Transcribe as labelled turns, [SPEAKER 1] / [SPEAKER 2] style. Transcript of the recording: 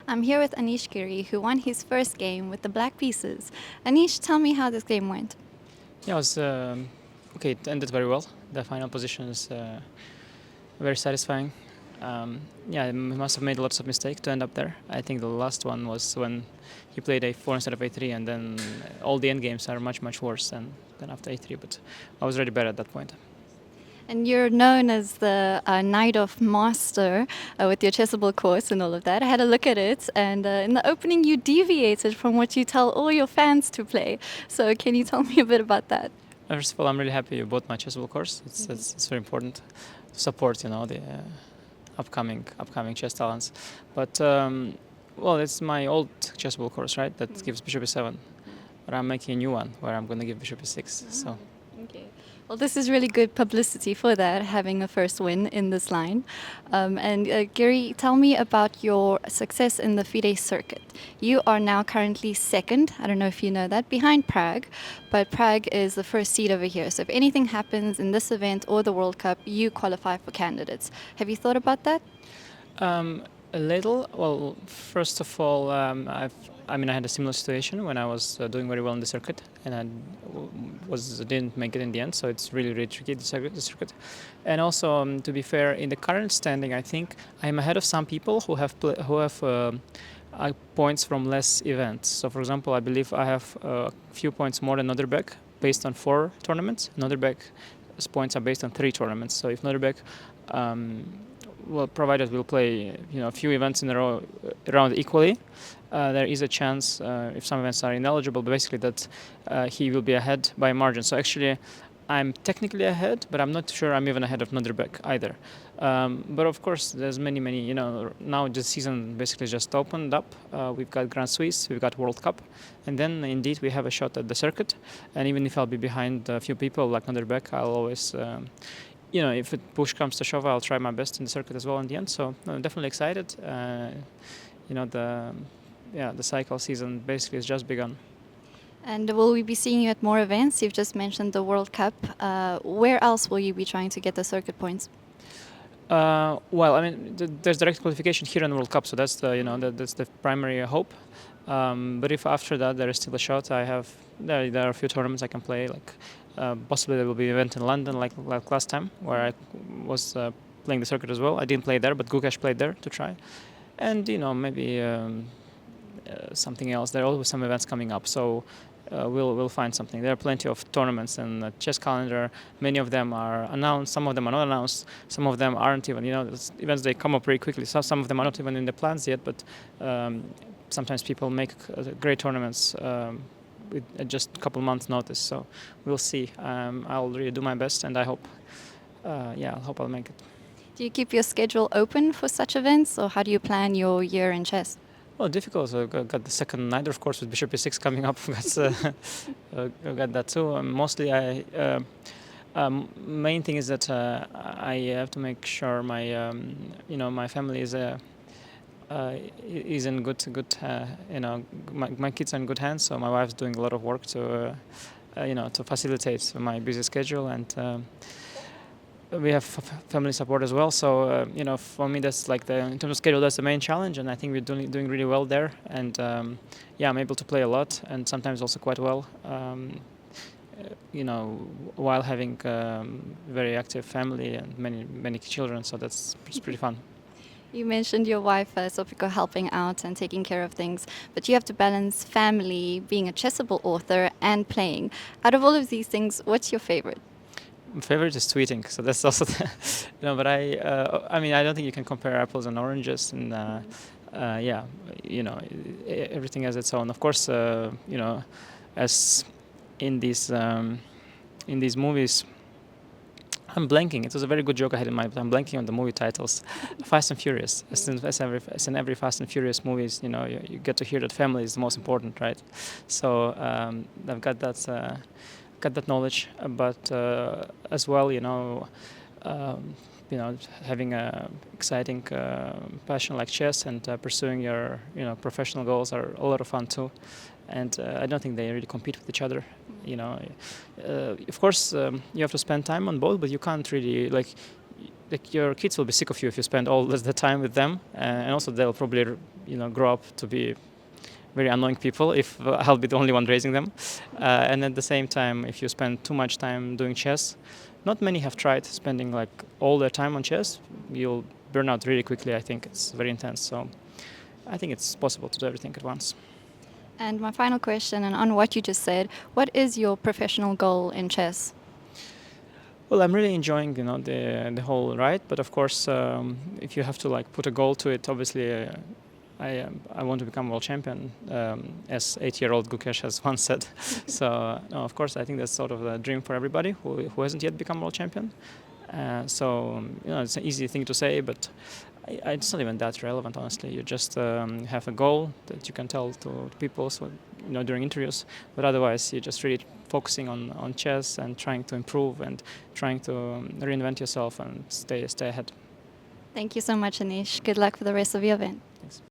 [SPEAKER 1] I'm here with Anish Giri, who won his first game with the black pieces. Anish, tell me how this game went.
[SPEAKER 2] Yeah, it was okay. It ended very well. The final position is very satisfying. Yeah, he must have made lots of mistakes to end up there. I think the last one was when he played a4 instead of a3, and then all the end games are much worse than after a3. But I was already better at that point.
[SPEAKER 1] And you're known as the Knight of Master with your chessable course and all of that. I had a look at it, and in the opening, you deviated from what you tell all your fans to play. So, can you tell me a bit about that?
[SPEAKER 2] First of all, I'm really happy you bought my chessable course. It's very important to support, the upcoming chess talents. But well, it's my old chessable course, right? That gives bishop e7, but I'm making a new one where I'm going to give bishop e6. So.
[SPEAKER 1] Okay. Well, this is really good publicity for that, having a first win in this line. Gary, tell me about your success in the FIDE Circuit. You are now currently second, I don't know if you know that, behind Prague, but Prague is the first seed over here. So if anything happens in this event or the World Cup, you qualify for candidates. Have you thought about that?
[SPEAKER 2] A little. Well, first of all, I had a similar situation when I was doing very well in the circuit, and didn't make it in the end. So it's really tricky, the circuit. And also, to be fair, in the current standing, I think I'm ahead of some people who have points from less events. So, for example, I believe I have a few points more than Noderbeck based on 4 tournaments. Noderbeck's points are based on 3 tournaments. So if Noderbeck provided we'll play a few events in a row around equally, there is a chance if some events are ineligible, but basically that he will be ahead by a margin. So actually, I'm technically ahead, but I'm not sure I'm even ahead of Noderbeck either. But of course, there's many. Now the season basically just opened up. We've got Grand Swiss, we've got World Cup, and then indeed we have a shot at the circuit. And even if I'll be behind a few people like Noderbeck, I'll always. If push comes to shove, I'll try my best in the circuit as well in the end. So I'm definitely excited. The cycle season basically has just begun.
[SPEAKER 1] And will we be seeing you at more events? You've just mentioned the World Cup. Where else will you be trying to get the circuit points?
[SPEAKER 2] There's direct qualification here in the World Cup, so that's that's the primary hope. But if after that there is still a shot, there are a few tournaments I can play. Like possibly there will be an event in London, like last time, where I was playing the circuit as well. I didn't play there, but Gukesh played there to try. And maybe something else. There are always some events coming up, so we'll find something. There are plenty of tournaments in the chess calendar. Many of them are announced, some of them are not announced, some of them aren't even. Events, they come up very quickly. So some of them are not even in the plans yet, but sometimes people make great tournaments with just a couple months' notice. So we'll see. I'll really do my best, and I hope, I hope I'll make it.
[SPEAKER 1] Do you keep your schedule open for such events, or how do you plan your year in chess?
[SPEAKER 2] Well, difficult. So I got the second night, of course, with bishop e6 coming up. I got that too. Mostly, main thing is that I have to make sure my family is in good my kids are in good hands. So my wife's doing a lot of work to facilitate my busy schedule, and we have family support as well. So for me, that's like in terms of schedule, that's the main challenge, and I think we're doing really well there. And I'm able to play a lot, and sometimes also quite well. While having very active family and many children, so it's pretty fun.
[SPEAKER 1] You mentioned your wife, Sofiko, helping out and taking care of things, but you have to balance family, being a chessable author, and playing. Out of all of these things, what's your favorite?
[SPEAKER 2] My favorite is tweeting, so that's also but I don't think you can compare apples and oranges, and everything has its own. Of course, as in these movies, I'm blanking. It was a very good joke I had in my. I'm blanking on the movie titles. Fast and Furious. As in every Fast and Furious movies, you get to hear that family is the most important, right? So I've got that knowledge, but as well, having a exciting passion like chess and pursuing your professional goals are a lot of fun too. And I don't think they really compete with each other. Of course, you have to spend time on both, but you can't really like your kids will be sick of you if you spend all the time with them, and also they'll probably grow up to be very annoying people if I'll be the only one raising them. And at the same time, if you spend too much time doing chess, not many have tried spending like all their time on chess. You'll burn out really quickly. I think it's very intense. So I think it's possible to do everything at once.
[SPEAKER 1] And my final question, and on what you just said, what is your professional goal in chess?
[SPEAKER 2] Well, I'm really enjoying, the whole ride. But of course, if you have to like put a goal to it, obviously, I want to become world champion, as 8-year-old Gukesh has once said. So, no, of course, I think that's sort of a dream for everybody who hasn't yet become world champion. So, it's an easy thing to say, but it's not even that relevant, honestly. You just have a goal that you can tell to people, so, during interviews. But otherwise, you're just really focusing on chess and trying to improve and trying to reinvent yourself and stay ahead.
[SPEAKER 1] Thank you so much, Anish. Good luck for the rest of your event.